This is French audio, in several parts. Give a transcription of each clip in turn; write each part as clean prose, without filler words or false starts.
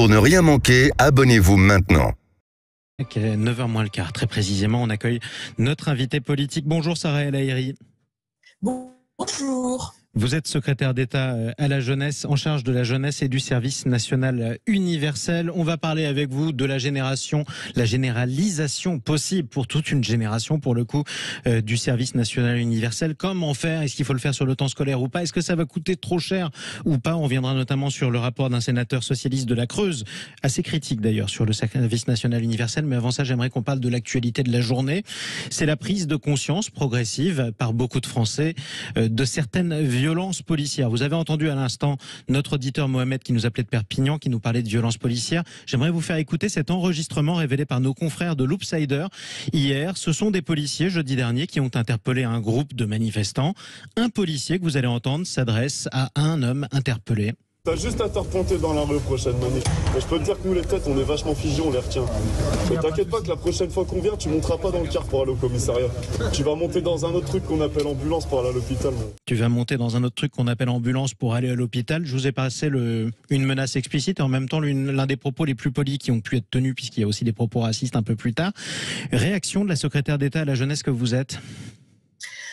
Pour ne rien manquer, abonnez-vous maintenant. 9h moins le quart, très précisément, on accueille notre invité politique. Bonjour Sarah El Haïry. Bonjour. Vous êtes secrétaire d'État à la jeunesse, en charge de la jeunesse et du service national universel. On va parler avec vous de la généralisation possible pour toute une génération, pour le coup, du service national universel. Comment faire? Est-ce qu'il faut le faire sur le temps scolaire ou pas? Est-ce que ça va coûter trop cher ou pas? On viendra notamment sur le rapport d'un sénateur socialiste de la Creuse, assez critique d'ailleurs, sur le service national universel. Mais avant ça, j'aimerais qu'on parle de l'actualité de la journée. C'est la prise de conscience progressive par beaucoup de Français de certaines violences policières. Vous avez entendu à l'instant notre auditeur Mohamed qui nous appelait de Perpignan, qui nous parlait de violences policières. J'aimerais vous faire écouter cet enregistrement révélé par nos confrères de Loopsider hier. Ce sont des policiers, jeudi dernier, qui ont interpellé un groupe de manifestants. Un policier que vous allez entendre s'adresse à un homme interpellé. T'as juste à te repointer dans la rue prochaine manif. Et je peux te dire que nous les têtes on est vachement figés, on les retient. Mais t'inquiète pas que la prochaine fois qu'on vient, tu monteras pas dans le car pour aller au commissariat. Tu vas monter dans un autre truc qu'on appelle ambulance pour aller à l'hôpital. Tu vas monter dans un autre truc qu'on appelle ambulance pour aller à l'hôpital. Je vous ai passé une menace explicite et en même temps l'un des propos les plus polis qui ont pu être tenus, puisqu'il y a aussi des propos racistes un peu plus tard. Réaction de la secrétaire d'État à la jeunesse que vous êtes?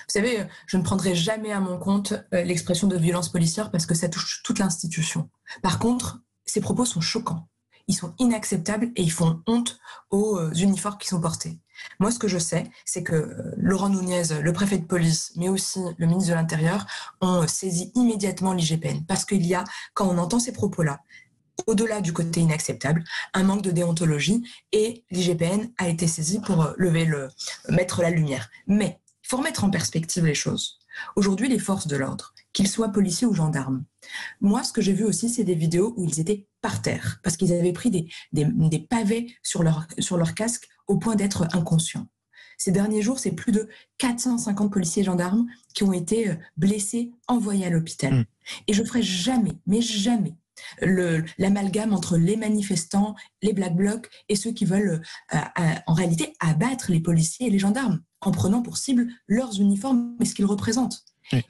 Vous savez, je ne prendrai jamais à mon compte l'expression de violence policière parce que ça touche toute l'institution. Par contre, ces propos sont choquants. Ils sont inacceptables et ils font honte aux uniformes qui sont portés. Moi, ce que je sais, c'est que Laurent Nunez, le préfet de police, mais aussi le ministre de l'Intérieur, ont saisi immédiatement l'IGPN. Parce qu'il y a, quand on entend ces propos-là, au-delà du côté inacceptable, un manque de déontologie et l'IGPN a été saisi pour mettre la lumière. Mais il faut remettre en perspective les choses. Aujourd'hui, les forces de l'ordre, qu'ils soient policiers ou gendarmes, moi, ce que j'ai vu aussi, c'est des vidéos où ils étaient par terre, parce qu'ils avaient pris des pavés sur leur casque au point d'être inconscients. Ces derniers jours, c'est plus de 450 policiers et gendarmes qui ont été blessés, envoyés à l'hôpital. Et je ne ferai jamais, mais jamais, l'amalgame entre les manifestants, les Black Blocs et ceux qui veulent en réalité abattre les policiers et les gendarmes en prenant pour cible leurs uniformes et ce qu'ils représentent.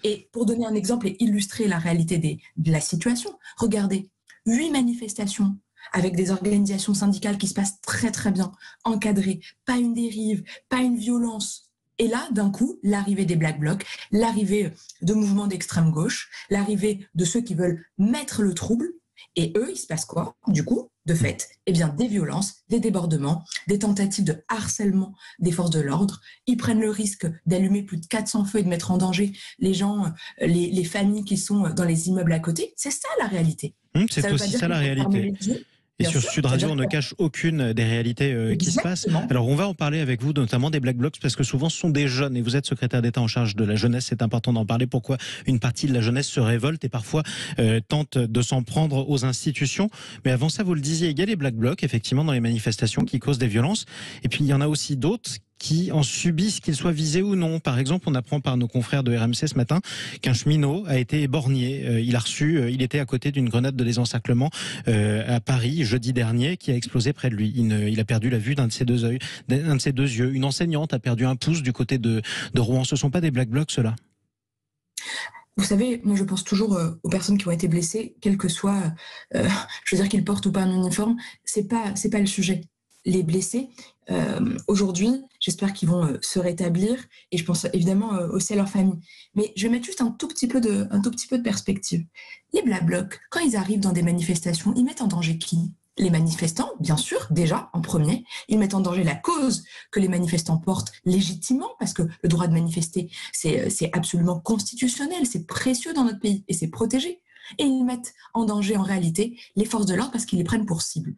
Et pour donner un exemple et illustrer la réalité de la situation, regardez, 8 manifestations avec des organisations syndicales qui se passent très très bien, encadrées, pas une dérive, pas une violence. Et là, d'un coup, l'arrivée des Black Blocs, l'arrivée de mouvements d'extrême gauche, l'arrivée de ceux qui veulent mettre le trouble. Et eux, il se passe quoi, du coup, de fait? Eh bien, des violences, des débordements, des tentatives de harcèlement des forces de l'ordre. Ils prennent le risque d'allumer plus de 400 feux et de mettre en danger les gens, les familles qui sont dans les immeubles à côté. C'est ça, la réalité. C'est aussi ça, la réalité. Et sur Sud Radio, on ne cache aucune des réalités qui se passent. Alors, on va en parler avec vous, notamment des Black Blocs, parce que souvent, ce sont des jeunes. Et vous êtes secrétaire d'État en charge de la jeunesse. C'est important d'en parler. Pourquoi une partie de la jeunesse se révolte et parfois tente de s'en prendre aux institutions. Mais avant ça, vous le disiez, il y a les Black Blocs, effectivement, dans les manifestations qui causent des violences. Et puis, il y en a aussi d'autres qui en subissent, qu'ils soient visés ou non. Par exemple, on apprend par nos confrères de RMC ce matin qu'un cheminot a été éborgné. Il était à côté d'une grenade de désencerclement à Paris jeudi dernier qui a explosé près de lui. Il a perdu la vue d'un de ses deux yeux. Une enseignante a perdu un pouce du côté de Rouen. Ce ne sont pas des Black Blocs, ceux-là? Vous savez, moi je pense toujours aux personnes qui ont été blessées, quel que soit, je veux dire qu'ils portent ou pas un uniforme, c'est pas le sujet. Les blessés, aujourd'hui, j'espère qu'ils vont se rétablir et je pense évidemment aussi à leur famille. Mais je vais mettre juste un tout petit peu de perspective. Les Black Blocs, quand ils arrivent dans des manifestations, ils mettent en danger qui? Les manifestants, bien sûr, déjà, en premier. Ils mettent en danger la cause que les manifestants portent légitimement, parce que le droit de manifester, c'est absolument constitutionnel, c'est précieux dans notre pays et c'est protégé. Et ils mettent en danger, en réalité, les forces de l'ordre parce qu'ils les prennent pour cible.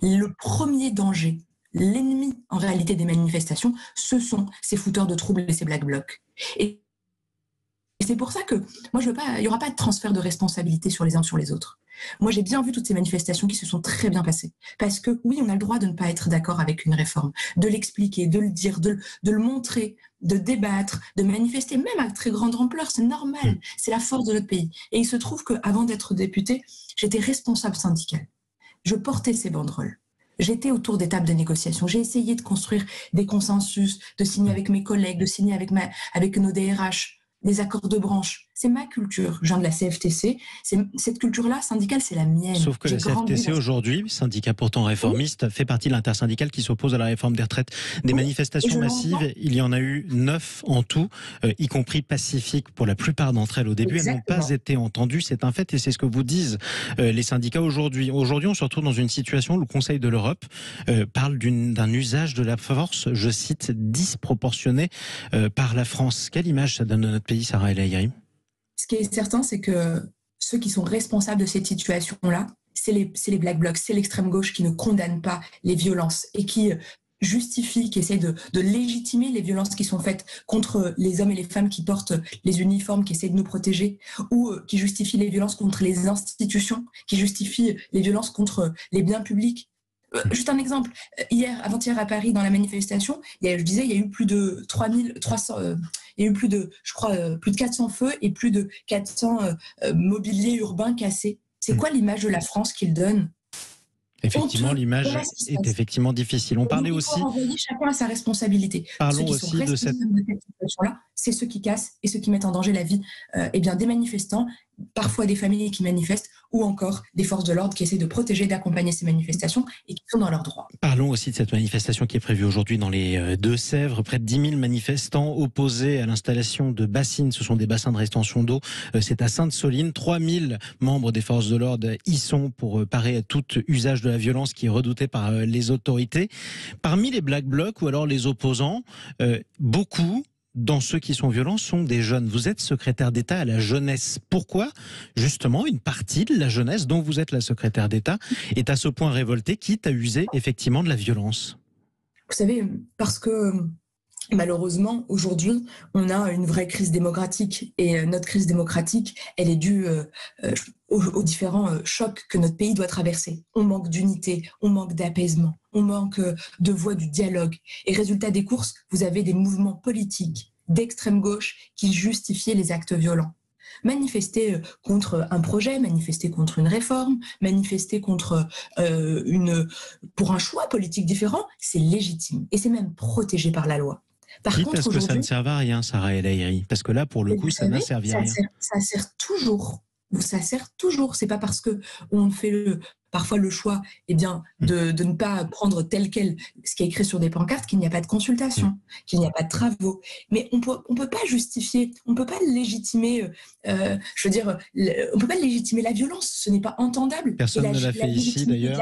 Le premier danger, l'ennemi, en réalité, des manifestations, ce sont ces fouteurs de troubles et ces Black Blocs. Et c'est pour ça que, moi, il n'y aura pas de transfert de responsabilité sur les uns sur les autres. Moi, j'ai bien vu toutes ces manifestations qui se sont très bien passées. Parce que, oui, on a le droit de ne pas être d'accord avec une réforme, de l'expliquer, de le dire, de le montrer, de débattre, de manifester, même à très grande ampleur, c'est normal. C'est la force de notre pays. Et il se trouve qu'avant d'être députée, j'étais responsable syndicale. Je portais ces banderoles. J'étais autour des tables de négociation. J'ai essayé de construire des consensus, de signer avec mes collègues, de signer avec nos DRH. des accords de branche. C'est ma culture. Je viens de la CFTC. Cette culture-là, syndicale, c'est la mienne. Sauf que la CFTC aujourd'hui, syndicat pourtant réformiste, fait partie de l'intersyndicale qui s'oppose à la réforme des retraites. Des manifestations massives, il y en a eu 9 en tout, y compris pacifiques pour la plupart d'entre elles au début. Exactement. Elles n'ont pas été entendues, c'est un fait et c'est ce que vous disent les syndicats aujourd'hui. Aujourd'hui, on se retrouve dans une situation où le Conseil de l'Europe parle d'un usage de la force, je cite, disproportionné par la France. Quelle image ça donne de notre pays, Sarah El Haïry ? Ce qui est certain, c'est que ceux qui sont responsables de cette situation-là, c'est les Black Blocs, c'est l'extrême gauche qui ne condamne pas les violences et qui justifie, qui essaie de légitimer les violences qui sont faites contre les hommes et les femmes qui portent les uniformes, qui essaient de nous protéger, ou qui justifie les violences contre les institutions, qui justifie les violences contre les biens publics. Juste un exemple, avant-hier à Paris, dans la manifestation, il y a eu plus de 3300, il y a eu plus de 400 feux et plus de 400 mobiliers urbains cassés. C'est quoi l'image de la France qu'ils donnent ? Effectivement, l'image est effectivement difficile. On parlait aussi. Chacun a sa responsabilité. Parlons aussi de cette situation-là, c'est ceux qui cassent et ceux qui mettent en danger la vie des manifestants, parfois des familles qui manifestent, ou encore des forces de l'ordre qui essaient de protéger, d'accompagner ces manifestations et qui sont dans leurs droits. Parlons aussi de cette manifestation qui est prévue aujourd'hui dans les Deux-Sèvres. Près de 10 000 manifestants opposés à l'installation de bassines. Ce sont des bassins de rétention d'eau. C'est à Sainte-Soline. 3 000 membres des forces de l'ordre y sont pour parer à tout usage de la violence qui est redouté par les autorités. Parmi les Black Blocs ou alors les opposants, beaucoup dans ceux qui sont violents sont des jeunes. Vous êtes secrétaire d'État à la jeunesse. Pourquoi, justement, une partie de la jeunesse dont vous êtes la secrétaire d'État est à ce point révoltée, quitte à user effectivement de la violence ? Vous savez, parce que malheureusement, aujourd'hui, on a une vraie crise démocratique. Et notre crise démocratique, elle est due aux différents chocs que notre pays doit traverser. On manque d'unité, on manque d'apaisement, on manque de voie du dialogue. Et résultat des courses, vous avez des mouvements politiques d'extrême gauche qui justifient les actes violents. Manifester contre un projet, manifester contre une réforme, manifester contre pour un choix politique différent, c'est légitime. Et c'est même protégé par la loi. Par contre, parce que ça ne sert à rien, Sarah El Haïry. Parce que là, pour le coup, ça n'a servi à rien. Ça sert toujours. Ça sert toujours. C'est pas parce que on fait parfois le choix de ne pas prendre tel quel ce qui est écrit sur des pancartes qu'il n'y a pas de consultation, qu'il n'y a pas de travaux. Mais on peut pas justifier, on peut pas légitimer, on peut pas légitimer la violence. Ce n'est pas entendable. Personne ne l'a fait ici d'ailleurs.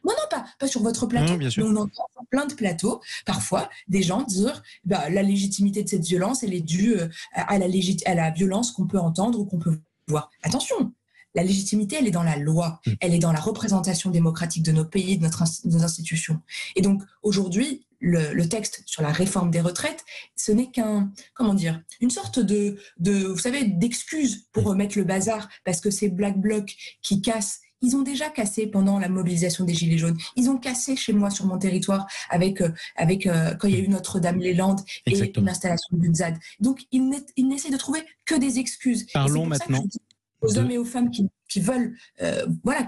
Non, pas sur votre plateau. Non, bien sûr. Mais on entend sur plein de plateaux, parfois, des gens dire la légitimité de cette violence, elle est due à la violence qu'on peut entendre ou qu'on peut voir. Attention, la légitimité, elle est dans la loi, elle est dans la représentation démocratique de nos pays, de nos institutions. Et donc, aujourd'hui, le texte sur la réforme des retraites, ce n'est une sorte vous savez, d'excuse pour mettre le bazar, parce que ces Black Blocs qui cassent. Ils ont déjà cassé pendant la mobilisation des Gilets jaunes. Ils ont cassé chez moi, sur mon territoire, avec quand il y a eu Notre-Dame-les-Landes et l'installation d'une ZAD. Donc, ils n'essaient de trouver que des excuses. Parlons maintenant aux hommes et aux femmes qui veulent,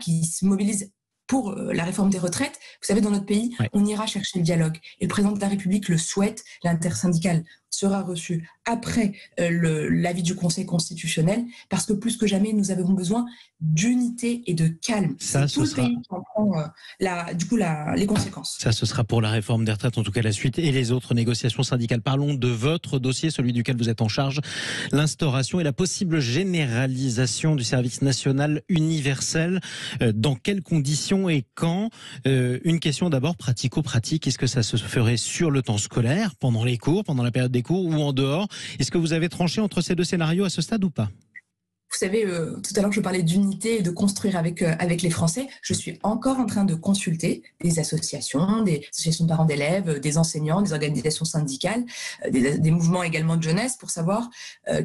qui se mobilisent pour la réforme des retraites. Vous savez, dans notre pays, on ira chercher le dialogue. Et le président de la République le souhaite. L'intersyndicale sera reçu après l'avis du Conseil constitutionnel, parce que plus que jamais, nous avons besoin d'unité et de calme. Ça, c'est tout le pays qui en prend les conséquences. Ça, ce sera pour la réforme des retraites, en tout cas la suite, et les autres négociations syndicales. Parlons de votre dossier, celui duquel vous êtes en charge, l'instauration et la possible généralisation du service national universel. Dans quelles conditions et quand ? Une question d'abord pratico-pratique. Est-ce que ça se ferait sur le temps scolaire, pendant les cours, pendant la période des cours ou en dehors ? Est-ce que vous avez tranché entre ces deux scénarios à ce stade ou pas ? Vous savez, tout à l'heure, je parlais d'unité et de construire avec les Français. Je suis encore en train de consulter des associations de parents d'élèves, des enseignants, des organisations syndicales, des mouvements également de jeunesse pour savoir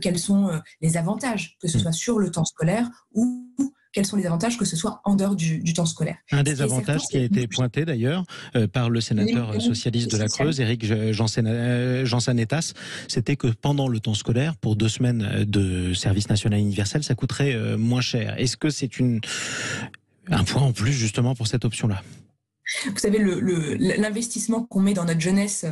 quels sont les avantages, que ce soit sur le temps scolaire ou quels sont les avantages que ce soit en dehors du temps scolaire. Un des avantages qui a été pointé d'ailleurs par le sénateur socialiste de la Creuse, Éric Jansanetas, c'était que pendant le temps scolaire, pour 2 semaines de service national universel, ça coûterait moins cher. Est-ce que c'est un point en plus justement pour cette option-là ? Vous savez, l'investissement qu'on met dans notre jeunesse,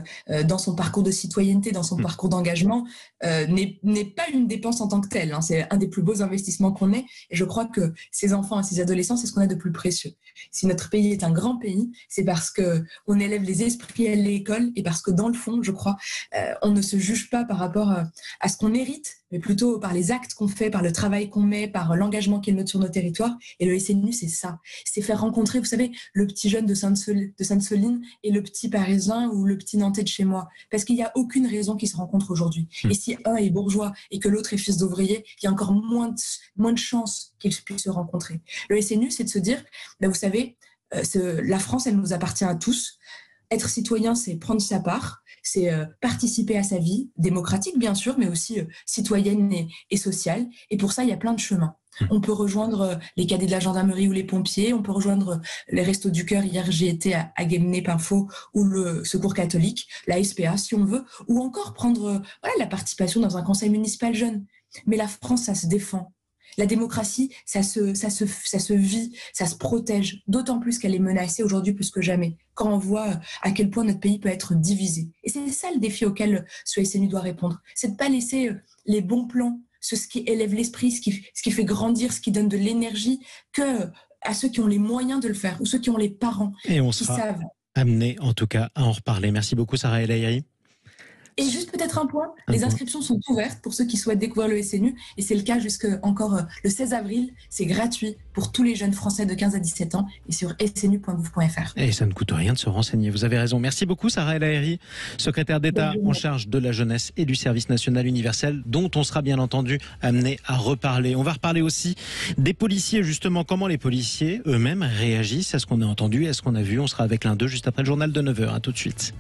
dans son parcours de citoyenneté, dans son parcours d'engagement, n'est pas une dépense en tant que telle. Hein. C'est un des plus beaux investissements qu'on ait. Et je crois que ces enfants et ces adolescents, c'est ce qu'on a de plus précieux. Si notre pays est un grand pays, c'est parce qu'on élève les esprits à l'école et parce que dans le fond, je crois, on ne se juge pas par rapport à ce qu'on hérite, mais plutôt par les actes qu'on fait, par le travail qu'on met, par l'engagement qui est le nôtre sur nos territoires. Et le SNU, c'est ça. C'est faire rencontrer, vous savez, le petit jeune de Sainte-Soline et le petit Parisien ou le petit Nantais de chez moi. Parce qu'il n'y a aucune raison qu'ils se rencontrent aujourd'hui. Et si un est bourgeois et que l'autre est fils d'ouvrier, il y a encore moins de chances qu'ils puissent se rencontrer. Le SNU, c'est de se dire, vous savez, la France, elle nous appartient à tous. Être citoyen, c'est prendre sa part, c'est participer à sa vie, démocratique bien sûr, mais aussi citoyenne et sociale. Et pour ça, il y a plein de chemins. On peut rejoindre les cadets de la gendarmerie ou les pompiers, on peut rejoindre les Restos du Cœur, hier j'ai été à Guémené-Pinfo, ou le Secours catholique, la SPA si on veut, ou encore prendre la participation dans un conseil municipal jeune. Mais la France, ça se défend. La démocratie, ça se vit, ça se protège, d'autant plus qu'elle est menacée aujourd'hui plus que jamais, quand on voit à quel point notre pays peut être divisé. Et c'est ça le défi auquel ce SNU doit répondre, c'est de ne pas laisser les bons plans, ce qui élève l'esprit, ce qui fait grandir, ce qui donne de l'énergie, que à ceux qui ont les moyens de le faire, ou ceux qui ont les parents et on qui sera savent. amené en tout cas à en reparler. Merci beaucoup Sarah El Haïry. Et juste peut-être un point, les inscriptions sont ouvertes pour ceux qui souhaitent découvrir le SNU et c'est le cas jusqu'à encore le 16 avril. C'est gratuit pour tous les jeunes Français de 15 à 17 ans et sur snu.gouv.fr. Et ça ne coûte rien de se renseigner, vous avez raison. Merci beaucoup Sarah El Haïry, secrétaire d'État en charge de la jeunesse et du service national universel, dont on sera bien entendu amené à reparler. On va reparler aussi des policiers, justement, comment les policiers eux-mêmes réagissent à ce qu'on a entendu, à ce qu'on a vu. On sera avec l'un d'eux juste après le journal de 9h. À tout de suite.